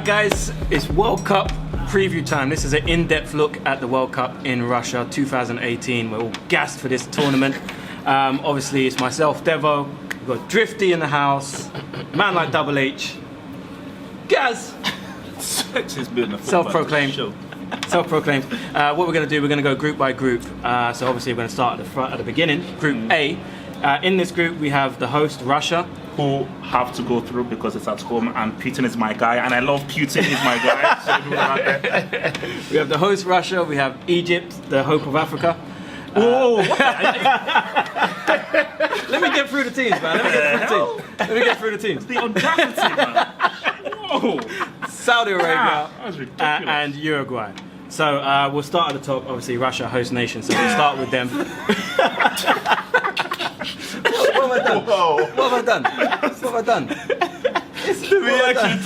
guys, it's World Cup preview time. This is an in-depth look at the World Cup in Russia 2018. We're all gassed for this tournament. Obviously, it's myself, Devo. We've got Drifty in the house. Man like Double H. Gaz. Self-proclaimed. Self-proclaimed. What we're going to do, we're going to go group by group. So obviously, we're going to start at the beginning. Group A. In this group, we have the host, Russia. Who have to go through because it's at home, and Putin is my guy, and I love Putin, he's my guy. So we have the host, Russia. We have Egypt, the hope of Africa. Whoa! Let me get through the teams, man. Let me get through the teams. The audacity, man. Whoa! Saudi Arabia that was ridiculous. and Uruguay. So we'll start at the top. Obviously, Russia, host nation. So we'll start with them. What have I done? The reaction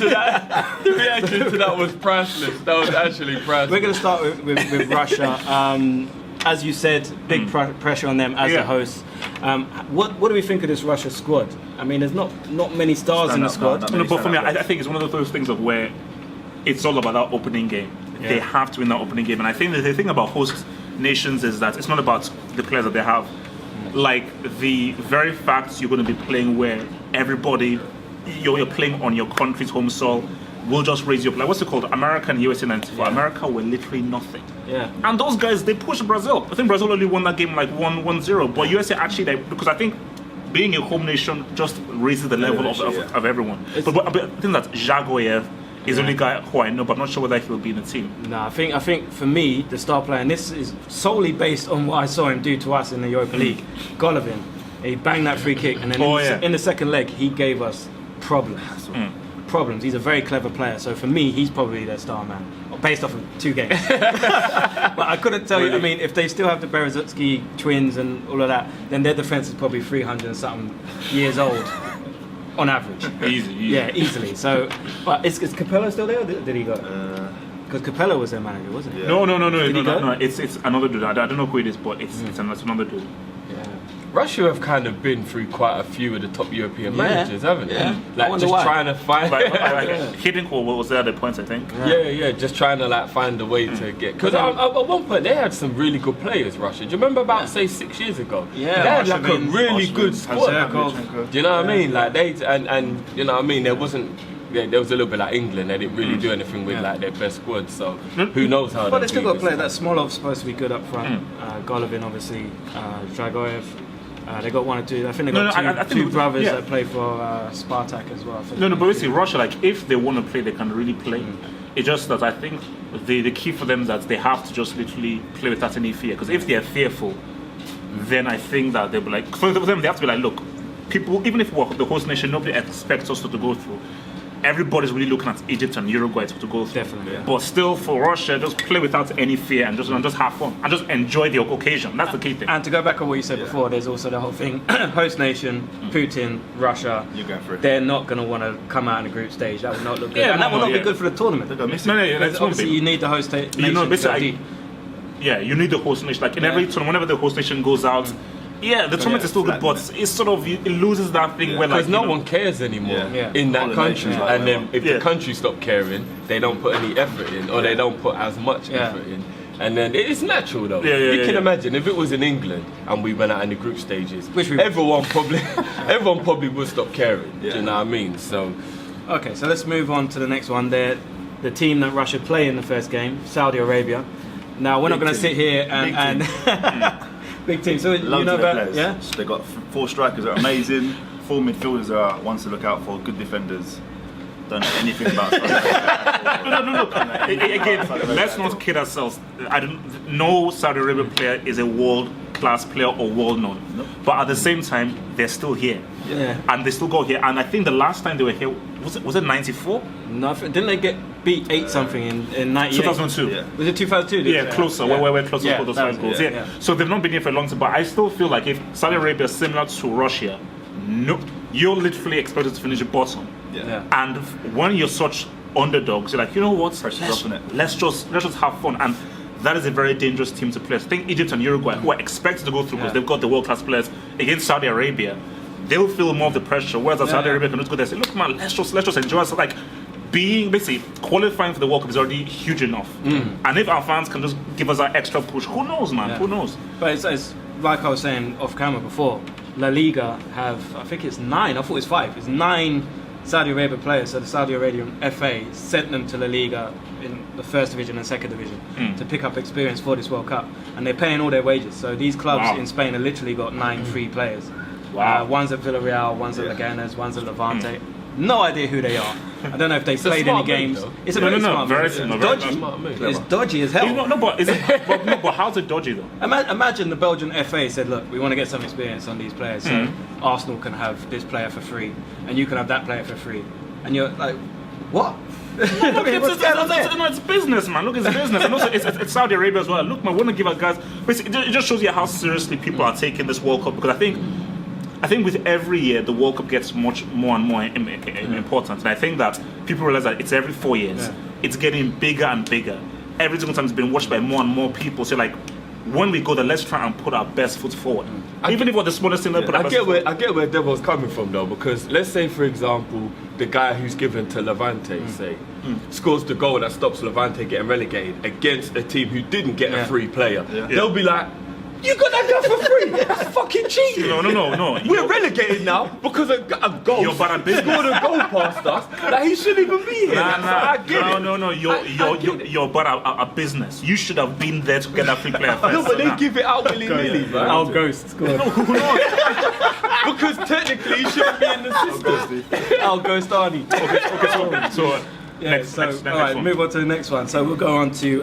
to that was priceless. That was actually priceless. We're going to start with Russia. As you said, big pressure on them as the hosts. What do we think of this Russia squad? I mean, there's not many stars in the squad. No, but for me, I think it's one of those things of where it's all about that opening game. Yeah. They have to win that opening game. And I think the thing about host nations is that it's not about the players that they have. Like the very fact you're going to be playing where everybody, you're playing on your country's home soil, will just raise you up. Like what's it called? America and USA 94. Yeah. America were literally nothing. Yeah. And those guys, they pushed Brazil. I think Brazil only won that game like 1-0. But USA actually, because I think being a home nation just raises the level of everyone. But I think that Zagoyev is the only guy who I know, but I'm not sure whether he'll be in the team. No, I think for me, the star player, and this is solely based on what I saw him do to us in the Europa League, Golovin. He banged that free kick, and then in the second leg, he gave us problems. Problems. He's a very clever player, so for me, he's probably their star man, based off of 2 games. But I couldn't tell you, I mean, if they still have the Berezutsky twins and all of that, then their defence is probably 300 and something years old. On average. Easy. Yeah, easily. So, but is Capello still there, or did he go? Because Capello was their manager, wasn't he? Yeah. No. It's another dude. I don't know who it is, but it's another dude. Yeah. Russia have kind of been through quite a few of the top European managers, haven't they? Yeah. Like just trying to find. Hitting was there at the point, I think. Yeah. Just trying to like find a way to get. Because at one point they had some really good players. Russia. Do you remember about say 6 years ago? Yeah. They had like a really good squad. Do you know what I mean? Like they and you know what I mean. There wasn't. Yeah, there was a little bit like England. They didn't really do anything with like their best squad. So who knows how? But they still got players. That Smolov's supposed to be good up front. Golovin, obviously. Zagoyev. They got 1 or 2. I think they got two brothers that play for Spartak as well. But basically Russia, like if they want to play, they can really play. It's just that I think the key for them is that they have to just literally play without any fear. Because if they are fearful, then I think that they'll be like, for them they have to be like, look, people, even if we're the host nation, nobody expects us to go through. Everybody's really looking at Egypt and Uruguay to go through. Definitely. Yeah. But still, for Russia, just play without any fear and just have fun and just enjoy the occasion. That's the key thing. And to go back on what you said before, there's also the whole thing: host nation, Putin, Russia. You're going for it. They're not going to want to come out in the group stage. That would not look good, and that will not be good for the tournament. That's obviously you need the host nation. You need the host nation. Like in every tournament, whenever the host nation goes out. Yeah, the tournament is still good, but it's sort of, it loses that thing where like... Because no one cares anymore in that country. And then if the country stop caring, they don't put any effort in, or they don't put as much effort in. And then it's natural though. You can imagine if it was in England and we went out in the group stages, everyone probably would stop caring. Do you know what I mean? So... Okay, so let's move on to the next one. They're the team that Russia play in the first game, Saudi Arabia. Now, we're not going to sit here and big team. So you know about players. They got 4 strikers that are amazing, 4 midfielders that are ones to look out for, good defenders. Don't know anything about No. Again, let's not kid ourselves. No Saudi Arabian player is a world-class player or world-known. Nope. But at the same time, they're still here. Yeah. And they still go here. And I think the last time they were here, was it 94? Nothing. Didn't they get beat 8-something in 98? 2002. Yeah. Was it 2002? Yeah, closer. We're closer to those 5 goals. Yeah. So they've not been here for a long time. But I still feel like if Saudi Arabia is similar to Russia, you're literally expected to finish the bottom. Yeah. And when you're such underdogs, you're like, you know what? Let's just have fun. And that is a very dangerous team to play. I think Egypt and Uruguay, who are expected to go through because they've got the world-class players, against Saudi Arabia, they'll feel more of the pressure. Whereas Saudi Arabia can just go there and say, look, man, let's just enjoy. So like, basically qualifying for the World Cup is already huge enough. And if our fans can just give us that extra push, who knows, man? Who knows? But it's like I was saying off camera before. La Liga have, I think it's 9. I thought it was 5. It's 9 Saudi Arabia players. So the Saudi Arabian FA sent them to La Liga in the first division and second division to pick up experience for this World Cup, and they're paying all their wages. So these clubs in Spain have literally got 9 free players. One's at Villarreal, one's at Leganes, one's at Levante. No idea who they are. I don't know if they played any games. It's a very smart move. Dodgy. It's dodgy as hell. But how's it dodgy though? Imagine the Belgian FA said, look, we want to get some experience on these players, so Arsenal can have this player for free, and you can have that player for free. And you're like, what? It's business, man. Look, it's business. And also, it's Saudi Arabia as well. Look, man, we want to give our guys... Basically, it just shows you how seriously people are taking this World Cup, because I think with every year, the World Cup gets much more and more important. And I think that people realize that it's every 4 years. Yeah. It's getting bigger and bigger. Every single time it's been watched by more and more people. So, like, when we go there, let's try and put our best foot forward. Even if we're the smallest thing, I get where Devil's coming from, though, because let's say, for example, the guy who's given to Levante, scores the goal that stops Levante getting relegated against a team who didn't get a free player. Yeah. They'll be like, you got that guy for free. That's fucking cheating. No. We're relegated now because a goal scored a goal past us that he shouldn't even be here. No. You're but a business. You should have been there to get that free player first. No, but they give it out willy-nilly, man. Al Ghost scored. Because technically he shouldn't be in the system. Al Ghost Arnie. Next all right, one. move on to the next one. So we'll go on to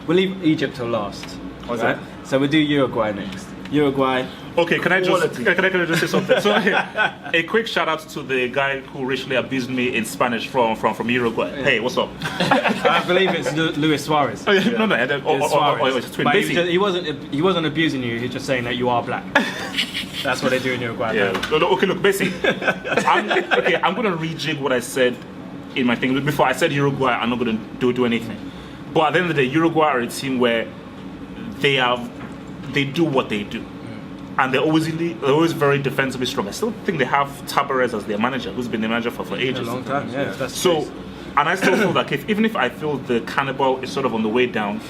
we'll leave Egypt till last. Right? So we'll do Uruguay next. Uruguay. Okay, can I just say something? So, a quick shout out to the guy who recently abused me in Spanish from Uruguay. Yeah. Hey, what's up? I believe it's Luis Suarez. No, it's twin. But he wasn't abusing you. He's just saying that you are black. That's what they do in Uruguay. Yeah. Okay, look, basically, I'm gonna rejig what I said in my thing. Before I said Uruguay, I'm not gonna do anything. But at the end of the day, Uruguay are a team where they do what they do, and they're always very defensively strong. I still think they have Tabarez as their manager, who's been the manager for ages. A long time, yeah. And I still feel that even if I feel the cannibal is sort of on the way down,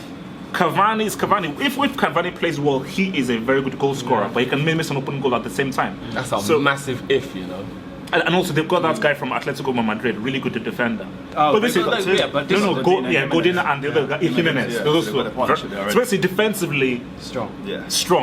Cavani is Cavani. If Cavani plays well, he is a very good goal scorer, but he can miss an open goal at the same time. That's a massive if, you know. And also they've got that guy from Atletico Madrid, really good at defender. Oh, but Godina and the other guy, Jimenez. So basically defensively strong.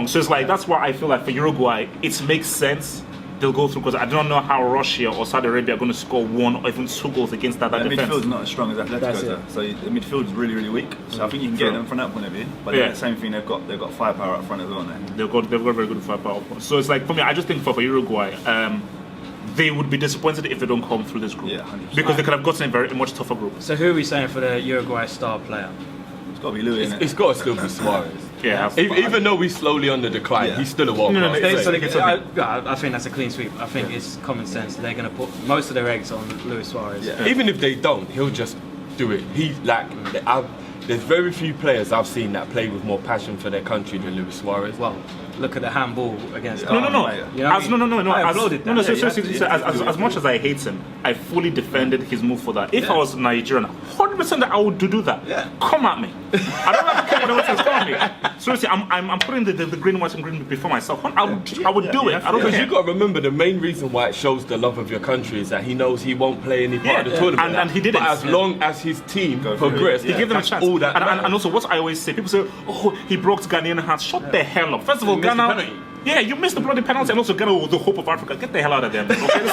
So it's like that's why I feel like for Uruguay it makes sense they'll go through, because I don't know how Russia or Saudi Arabia are going to score 1 or even 2 goals against that defense. The midfield's not as strong as Atletico's, so the midfield's really, really weak. So I think you can get them from that point of view. But the same thing, they've got firepower up front as well. They've got very good firepower. So it's like for me, I just think for Uruguay. They would be disappointed if they don't come through this group, because they could have gotten a very much tougher group. So who are we saying for the Uruguay star player? It's got to be Louis. It's got to still be Suarez. Yeah, even though we're slowly on the decline, he's still a world class. I think that's a clean sweep. I think it's common sense. They're going to put most of their eggs on Luis Suarez. Yeah. Even if they don't, he'll just do it. There's very few players I've seen that play with more passion for their country than Luis Suarez. Well, look at the handball against. No. As much as I hate him, I fully defended his move for that. If I was Nigerian, 100% I would do that. Yeah. Come at me. I don't have to care what else is coming at me. Seriously, I'm putting the green, white, and green before myself. I would do it. Because you've got to remember, the main reason why it shows the love of your country is that he knows he won't play any part of the tournament. And he didn't. But as long as his team progressed, he gave them a chance. And also, what I always say, people say, "Oh, he broke Ghanaian hearts." Shut the hell up. First of all, Ghana. Yeah, you missed the bloody penalty, and also Ghana was the hope of Africa. Get the hell out of there. Okay,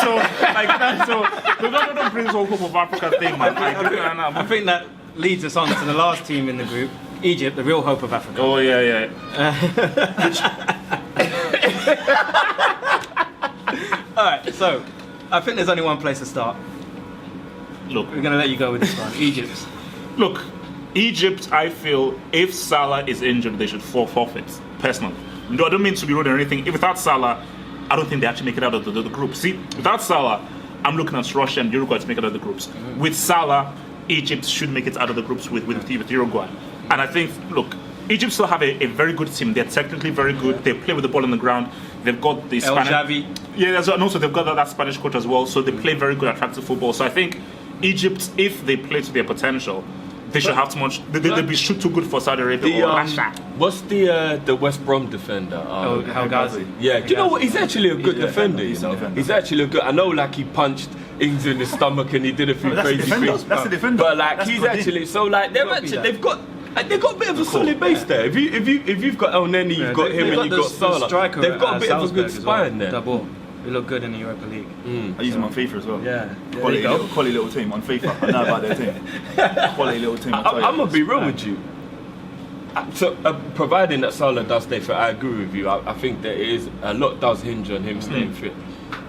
don't bring this whole hope of Africa thing, man. I think that leads us on to the last team in the group, Egypt, the real hope of Africa. Oh yeah. All right, so I think there's only one place to start. Look, we're gonna let you go with this one, Egypt. Look, Egypt, I feel if Salah is injured, they should forfeit. Personally, no, I don't mean to be rude or anything. If without Salah, I don't think they actually make it out of the group. See, without Salah, I'm looking at Russia and Uruguay to make it out of the groups. With Salah, Egypt should make it out of the groups with Uruguay. And I think, look, Egypt still have a very good team. They're technically very good. They play with the ball on the ground. They've got the Spanish. Javi. Yeah, and also they've got that Spanish coach as well. So they play very good, attractive football. So I think Egypt, if they play to their potential, they should have too much. They'd be too good for Saudi Arabia or Russia. What's the West Brom defender? Hagazi. Yeah, do you know what? He's actually a good defender. You know, he's actually a good. I know, like he punched Ings in the stomach and he did a few crazy things. That's the defender. But like he's actually so like they've got a bit of a solid base there. If you've got El Neni, you've got him, and you've got Salah. They've got a bit of a good spine there. Double. We look good in the Europa League. I use them on FIFA as well. Yeah. Quality little team on FIFA. I know about their team. Quality little team. I'm gonna be real with you. So, providing that Salah does stay fit, I agree with you. I think there is a lot does hinge on him staying fit.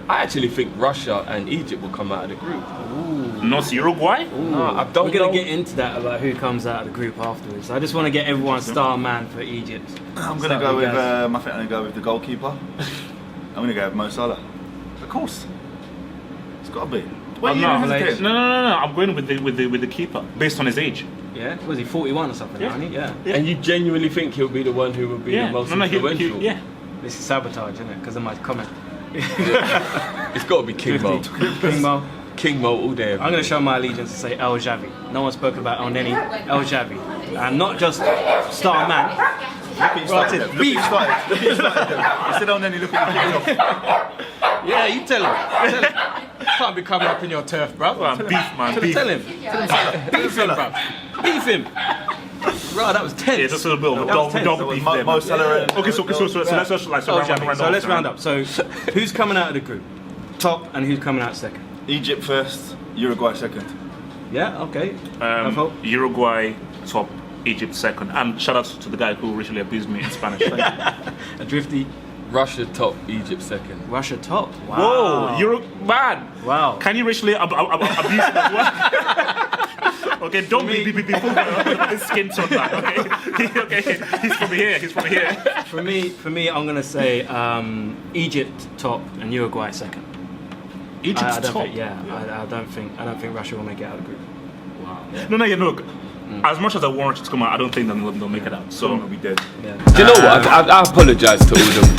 I actually think Russia and Egypt will come out of the group. Not Uruguay? No, I don't. We're gonna get into that about who comes out of the group afterwards. I just want to get everyone's star man for Egypt. I'm gonna go with. I think I'm gonna go with the goalkeeper. I'm gonna go with Mo Salah. Of course, it's got to be. Well, no. I'm going with the keeper based on his age. Yeah, was he 41 or something? Yeah. Yeah. And you genuinely think he'll be the one who will be the most influential? Yeah. This is sabotage, isn't it? Because of my comment. It's got to be King Mo. King Mo all day. I'm going to show my allegiance and say El Javi. No one spoke about El Neni. El Javi, and not just star man. Look at you started. You said El Neni, look at you. Yeah, you tell him. Can't be coming up in your turf, bro. Beef, man. Beef. Tell him. Beef him, bro. Beef him. Bro, that was tense. Yeah, just a little bit of dog beef there. Mo Salah. Okay, so let's just let's round up. So, who's coming out of the group? Top, and who's coming out second? Egypt first, Uruguay second. Yeah, okay. Uruguay top, Egypt second. And shout out to the guy who recently abused me in Spanish. A drifty. Russia top, Egypt second. Russia top. Wow. Whoa, man. Wow. Can you racially abuse him as well? Okay, don't be his skin tone that. Okay, he's from here. For me, I'm gonna say Egypt top and Uruguay second. Egypt top. I don't think Russia will make it out of the group. Wow. No, look. As much as I want it to come out, I don't think they'll make it out. So we'll be dead. Yeah. Do you know what? I apologise to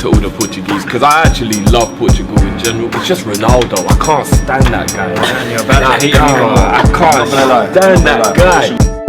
all the Portuguese because I actually love Portugal in general. It's just Ronaldo. I can't stand that guy. You're about to hate me. I can't stand that guy.